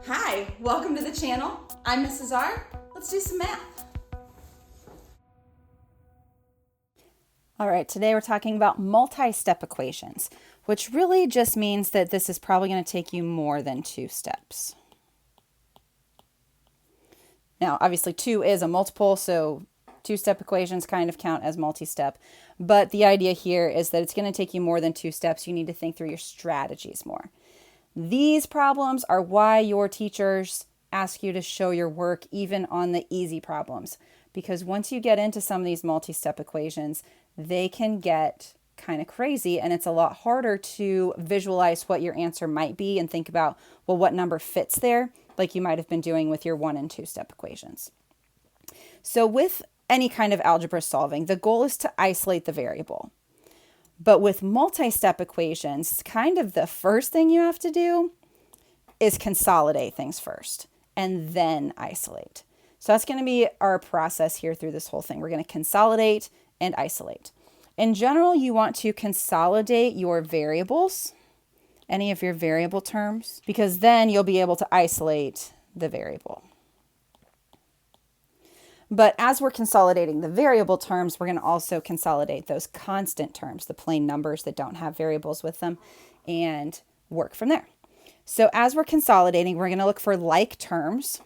Hi, welcome to the channel. I'm Mrs. R. Let's do some math. All right, today we're talking about multi-step equations, which really just means that this is probably going to take you more than 2 steps. Now, obviously 2 is a multiple, so 2-step equations kind of count as multi-step, but the idea here is that it's going to take you more than 2 steps. You need to think through your strategies more. These problems are why your teachers ask you to show your work even on the easy problems, because once you get into some of these multi-step equations, they can get kind of crazy, and it's a lot harder to visualize what your answer might be and think about, well, what number fits there, like you might have been doing with your 1- and 2-step equations. So with any kind of algebra solving, the goal is to isolate the variable. But with multi-step equations, kind of the first thing you have to do is consolidate things first and then isolate. So that's going to be our process here through this whole thing. We're going to consolidate and isolate. In general, you want to consolidate your variables, any of your variable terms, because then you'll be able to isolate the variable. But as we're consolidating the variable terms, we're going to also consolidate those constant terms, the plain numbers that don't have variables with them, and work from there. So as we're consolidating, we're going to look for like terms.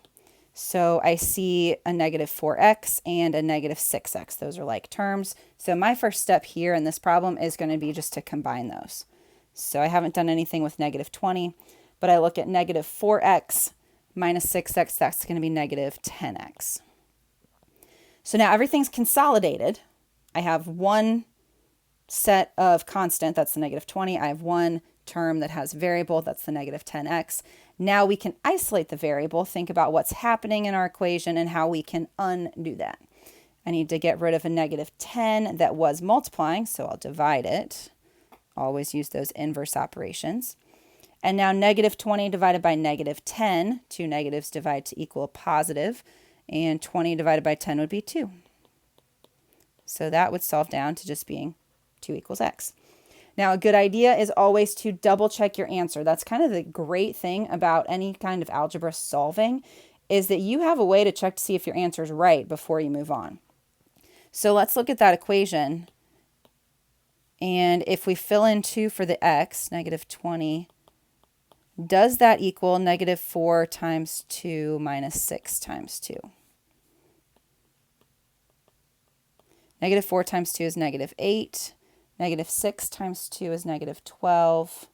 So I see a negative 4x and a negative 6x. Those are like terms. So my first step here in this problem is going to be just to combine those. So I haven't done anything with negative 20, but I look at negative 4x minus 6x, that's going to be negative 10x. So now everything's consolidated. I have one set of constant, that's the negative 20. I have one term that has variable, that's the negative 10x. Now we can isolate the variable, think about what's happening in our equation and how we can undo that. I need to get rid of a negative 10 that was multiplying, so I'll divide it. Always use those inverse operations. And now negative 20 divided by negative 10, 2 negatives divide to equal a positive. And 20 divided by 10 would be 2. So that would solve down to just being 2 equals x. Now, a good idea is always to double check your answer. That's kind of the great thing about any kind of algebra solving, is that you have a way to check to see if your answer is right before you move on. So let's look at that equation. And if we fill in 2 for the x, negative 20, does that equal negative 4 times 2 minus 6 times 2? Negative 4 times 2 is negative 8. Negative 6 times 2 is negative 12.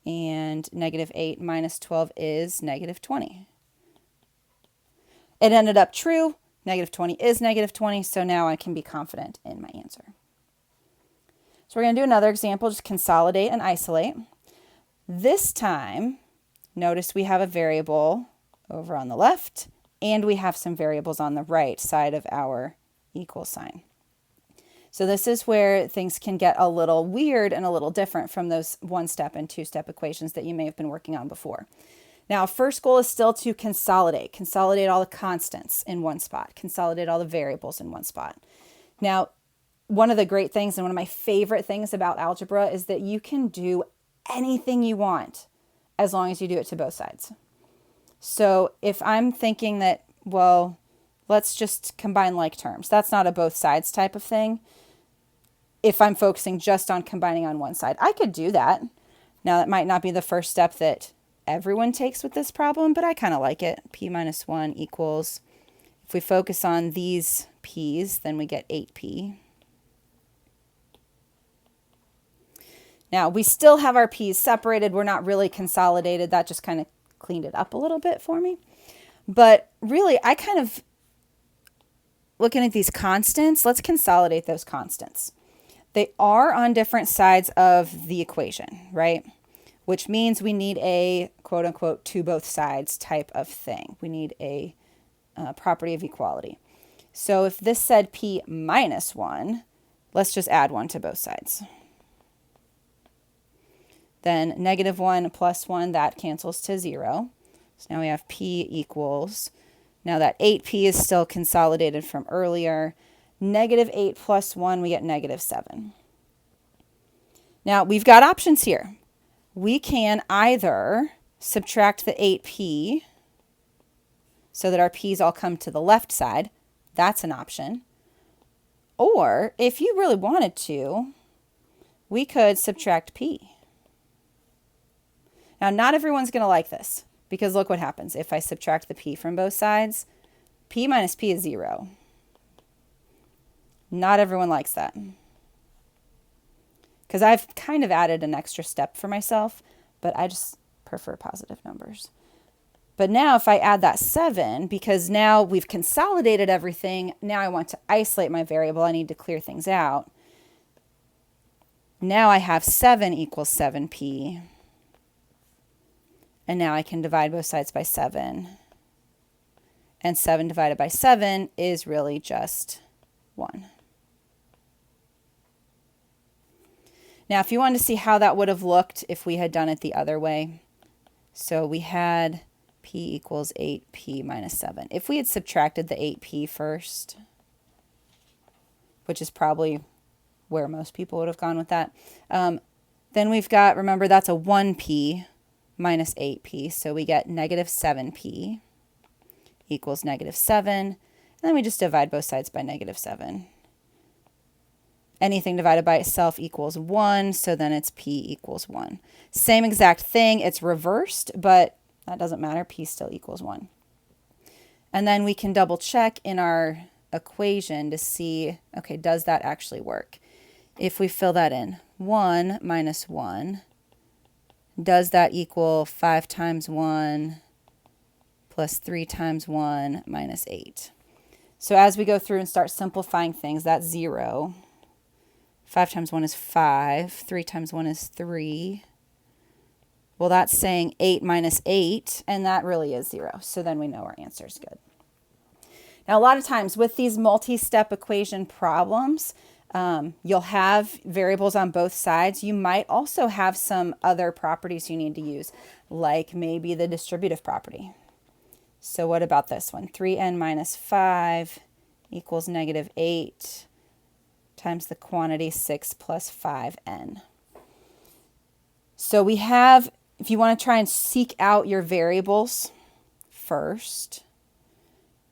And negative 8 minus 12 is negative 20. It ended up true. Negative 20 is negative 20, so now I can be confident in my answer. So we're going to do another example, just consolidate and isolate. This time, notice we have a variable over on the left, and we have some variables on the right side of our equal sign. So this is where things can get a little weird and a little different from those 1-step and 2-step equations that you may have been working on before. Now, first goal is still to consolidate. Consolidate all the constants in one spot. Consolidate all the variables in one spot. Now, one of the great things and one of my favorite things about algebra is that you can do anything you want as long as you do it to both sides. So if I'm thinking that, well, let's just combine like terms. That's not a both sides type of thing. If I'm focusing just on combining on one side, I could do that. Now, that might not be the first step that everyone takes with this problem, but I kind of like it. P minus 1 equals, if we focus on these p's, then we get 8p. Now, we still have our p's separated. We're not really consolidated. That just kind of cleaned it up a little bit for me. But really, I kind of, looking at these constants, let's consolidate those constants. They are on different sides of the equation, right? Which means we need a quote-unquote to both sides type of thing. We need a property of equality. So if this said p minus 1, let's just add 1 to both sides. Then negative 1 plus 1, that cancels to 0. So now we have p equals, now that 8p is still consolidated from earlier. Negative 8 plus 1, we get negative 7. Now, we've got options here. We can either subtract the 8p so that our p's all come to the left side. That's an option. Or if you really wanted to, we could subtract p. Now, not everyone's going to like this, because look what happens. If I subtract the p from both sides, p minus p is 0. Not everyone likes that, because I've kind of added an extra step for myself, but I just prefer positive numbers. But now if I add that 7, because now we've consolidated everything, now I want to isolate my variable. I need to clear things out. Now I have 7 equals 7p. And now I can divide both sides by 7. And 7 divided by 7 is really just 1. Now, if you wanted to see how that would have looked if we had done it the other way, so we had p equals 8p minus 7. If we had subtracted the 8p first, which is probably where most people would have gone with that, then we've got, remember, that's a 1p minus 8p, so we get negative 7p equals negative 7, and then we just divide both sides by negative 7. Anything divided by itself equals 1, so then it's p equals 1. Same exact thing, it's reversed, but that doesn't matter, p still equals 1. And then we can double check in our equation to see, okay, does that actually work? If we fill that in, 1 minus 1, does that equal 5 times 1 plus 3 times 1 minus 8? So as we go through and start simplifying things, that's 0. 5 times 1 is 5. 3 times 1 is 3. Well, that's saying 8 minus 8, and that really is 0. So then we know our answer is good. Now, a lot of times with these multi-step equation problems, you'll have variables on both sides. You might also have some other properties you need to use, like maybe the distributive property. So what about this one? 3n minus 5 equals negative 8 times the quantity 6 plus 5n. So we have, if you want to try and seek out your variables first,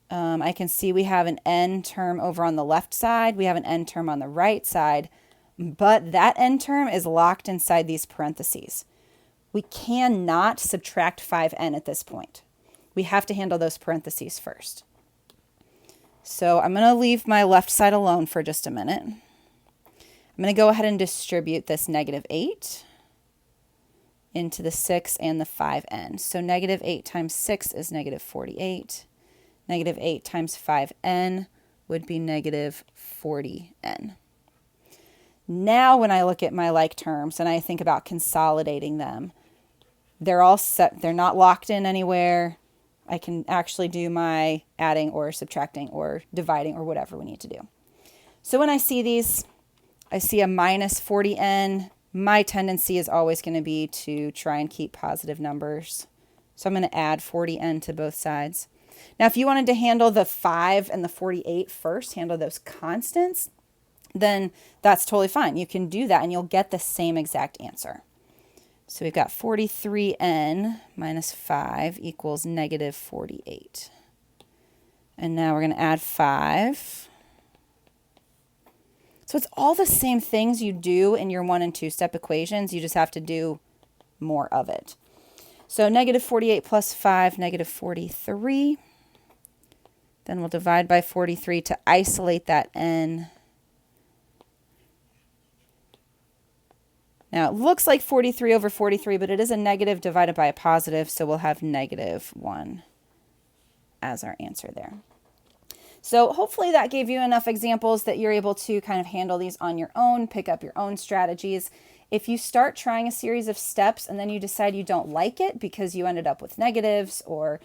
I can see we have an n term over on the left side. We have an n term on the right side, but that n term is locked inside these parentheses. We cannot subtract 5n at this point. We have to handle those parentheses first. So I'm going to leave my left side alone for just a minute. I'm going to go ahead and distribute this negative 8 into the 6 and the 5n. So negative 8 times 6 is negative 48. Negative 8 times 5n would be negative 40n. Now when I look at my like terms and I think about consolidating them, they're all set. They're not locked in anywhere. I can actually do my adding or subtracting or dividing or whatever we need to do. So when I see these, I see a minus 40n. My tendency is always going to be to try and keep positive numbers. So I'm going to add 40n to both sides. Now, if you wanted to handle the 5 and the 48 first, handle those constants, then that's totally fine. You can do that and you'll get the same exact answer. So we've got 43n minus 5 equals negative 48. And now we're going to add 5. So it's all the same things you do in your 1 and 2 step equations. You just have to do more of it. So negative 48 plus 5, negative 43. Then we'll divide by 43 to isolate that n. Now, it looks like 43 over 43, but it is a negative divided by a positive, so we'll have negative 1 as our answer there. So hopefully that gave you enough examples that you're able to kind of handle these on your own, pick up your own strategies. If you start trying a series of steps and then you decide you don't like it because you ended up with negatives or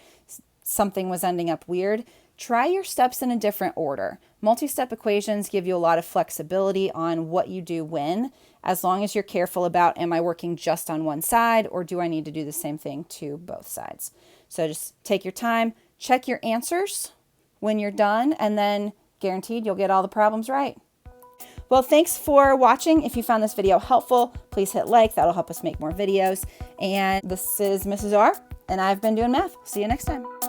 something was ending up weird, try your steps in a different order. Multi-step equations give you a lot of flexibility on what you do when, as long as you're careful about, am I working just on one side or do I need to do the same thing to both sides? So just take your time, check your answers when you're done, and then guaranteed you'll get all the problems right. Well, thanks for watching. If you found this video helpful, please hit like. That'll help us make more videos. And this is Mrs. R, and I've been doing math. See you next time.